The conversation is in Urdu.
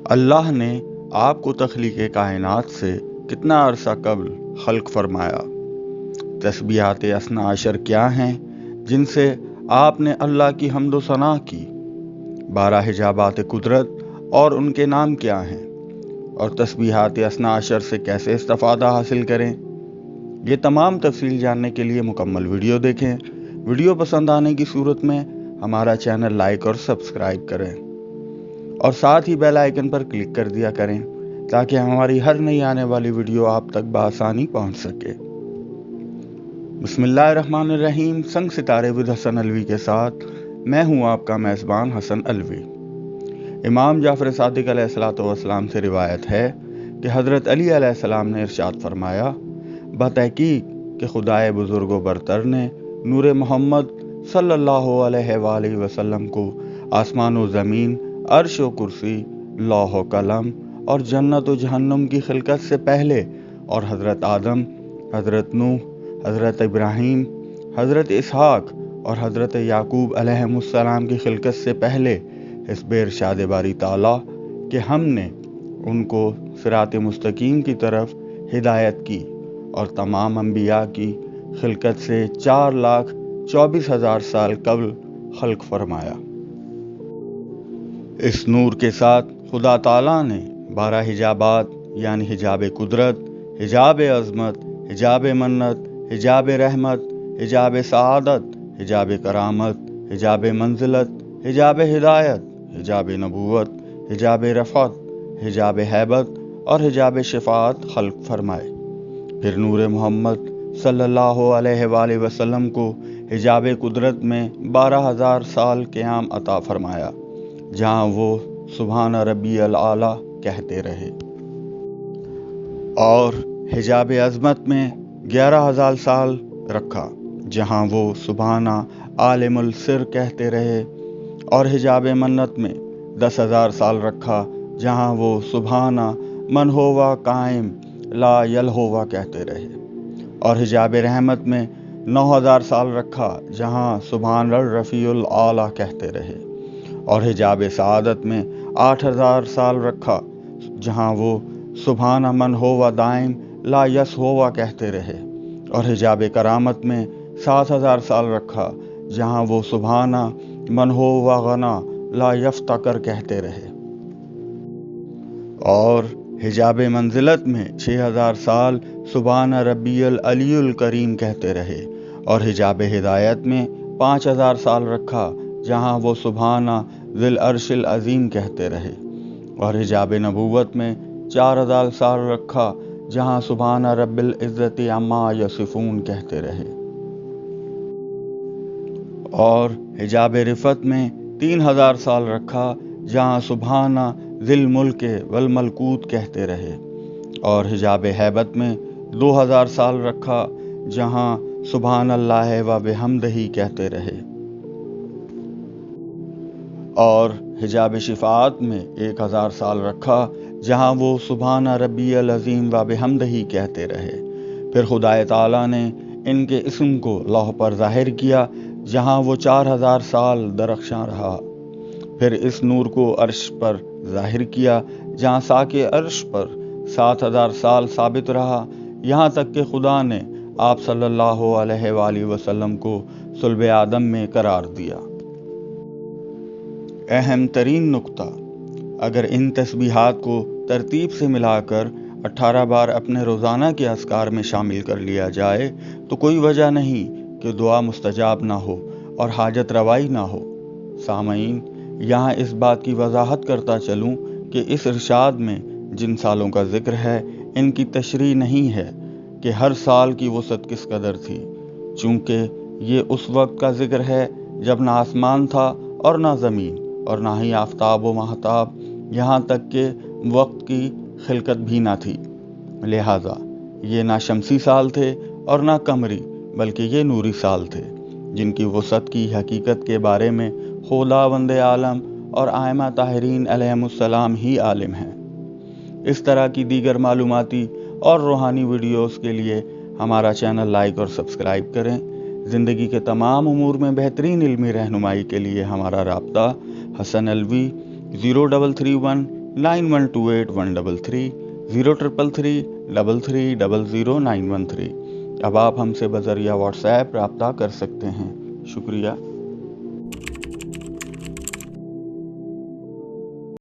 اللہ نے آپ کو تخلیق کائنات سے کتنا عرصہ قبل خلق فرمایا؟ تسبیحات اثنا عشر کیا ہیں جن سے آپ نے اللہ کی حمد و ثنا کی؟ 12 حجابات قدرت اور ان کے نام کیا ہیں؟ اور تسبیحات اثنا عشر سے کیسے استفادہ حاصل کریں؟ یہ تمام تفصیل جاننے کے لیے مکمل ویڈیو دیکھیں۔ ویڈیو پسند آنے کی صورت میں ہمارا چینل لائک اور سبسکرائب کریں اور ساتھ ہی بیل آئیکن پر کلک کر دیا کریں تاکہ ہماری ہر نئی آنے والی ویڈیو آپ تک بآسانی پہنچ سکے۔ بسم اللہ الرحمن الرحیم۔ سنگ ستارے ود حسن الوی کے ساتھ میں ہوں آپ کا میزبان حسن الوی۔ امام جعفر صادق علیہ الصلوۃ والسلام سے روایت ہے کہ حضرت علی علیہ السلام نے ارشاد فرمایا، بتحقیق کہ خدائے بزرگ و برتر نے نور محمد صلی اللہ علیہ وآلہ وسلم کو آسمان و زمین، عرش و کرسی، لوح و قلم اور جنت و جہنم کی خلقت سے پہلے اور حضرت آدم، حضرت نوح، حضرت ابراہیم، حضرت اسحاق اور حضرت یعقوب علیہ السلام کی خلقت سے پہلے اس بے ارشاد باری تعالیٰ کہ ہم نے ان کو صراط مستقیم کی طرف ہدایت کی اور تمام انبیاء کی خلقت سے 4,24,000 سال قبل خلق فرمایا۔ اس نور کے ساتھ خدا تعالیٰ نے 12 حجابات یعنی حجاب قدرت، حجاب عظمت، حجاب منت، حجاب رحمت، حجاب سعادت، حجاب کرامت، حجاب منزلت، حجاب ہدایت، حجاب نبوت، حجاب رفعت، حجاب ہیبت اور حجاب شفاعت خلق فرمائے۔ پھر نور محمد صلی اللہ علیہ وآلہ وسلم کو حجاب قدرت میں 12,000 سال قیام عطا فرمایا، جہاں وہ سبحان ربی العالی کہتے رہے، اور حجاب عظمت میں 11,000 سال رکھا، جہاں وہ سبحان عالم السر کہتے رہے، اور حجاب منت میں 10,000 سال رکھا، جہاں وہ سبحان من ہوا قائم لا یلہوا کہتے رہے، اور حجاب رحمت میں 9,000 سال رکھا، جہاں سبحان الرفیع العالی کہتے رہے، اور حجاب سعادت میں 8,000 سال رکھا، جہاں وہ سبحان من ہوا دائم لا یس ہوا کہتے رہے، اور حجاب کرامت میں 7,000 سال رکھا، جہاں وہ سبحان من ہوا غنا لا یفتقر کہتے رہے، اور حجاب منزلت میں 6,000 سال سبحان ربی العلی الکریم کہتے رہے، اور حجاب ہدایت میں 5,000 سال رکھا، جہاں وہ سبحان ذی العرش العظیم کہتے رہے، اور حجاب نبوت میں 4,000 سال رکھا، جہاں سبحان رب العزت عما یصفون کہتے رہے، اور حجاب رفعت میں 3,000 سال رکھا، جہاں سبحان ذی الملک والملکوت کہتے رہے، اور حجاب ہیبت میں 2,000 سال رکھا، جہاں سبحان اللہ و بحمدہ کہتے رہے، اور حجاب شفاعت میں 1,000 سال رکھا، جہاں وہ سبحان ربی العظیم و بحمدہ کہتے رہے۔ پھر خدا تعالیٰ نے ان کے اسم کو لوح پر ظاہر کیا، جہاں وہ 4,000 سال درخشاں رہا۔ پھر اس نور کو عرش پر ظاہر کیا، جہاں ساکِ عرش پر 7,000 سال ثابت رہا، یہاں تک کہ خدا نے آپ صلی اللہ علیہ وآلہ وسلم کو صلب آدم میں قرار دیا۔ اہم ترین نکتہ، اگر ان تسبیحات کو ترتیب سے ملا کر 18 بار اپنے روزانہ کے اذکار میں شامل کر لیا جائے تو کوئی وجہ نہیں کہ دعا مستجاب نہ ہو اور حاجت روائی نہ ہو۔ سامعین، یہاں اس بات کی وضاحت کرتا چلوں کہ اس ارشاد میں جن سالوں کا ذکر ہے ان کی تشریح نہیں ہے کہ ہر سال کی وسعت کس قدر تھی، چونکہ یہ اس وقت کا ذکر ہے جب نہ آسمان تھا اور نہ زمین اور نہ ہی آفتاب و ماہتاب، یہاں تک کہ وقت کی خلقت بھی نہ تھی، لہٰذا یہ نہ شمسی سال تھے اور نہ قمری، بلکہ یہ نوری سال تھے جن کی وسعت کی حقیقت کے بارے میں خداوند عالم اور ائمہ طاہرین علیہم السلام ہی عالم ہیں۔ اس طرح کی دیگر معلوماتی اور روحانی ویڈیوز کے لیے ہمارا چینل لائک اور سبسکرائب کریں۔ زندگی کے تمام امور میں بہترین علمی رہنمائی کے لیے ہمارا رابطہ حسن الوی 0331 9128133033330093 اب آپ ہم سے بذریعہ واٹس ایپ رابطہ کر سکتے ہیں۔ شکریہ۔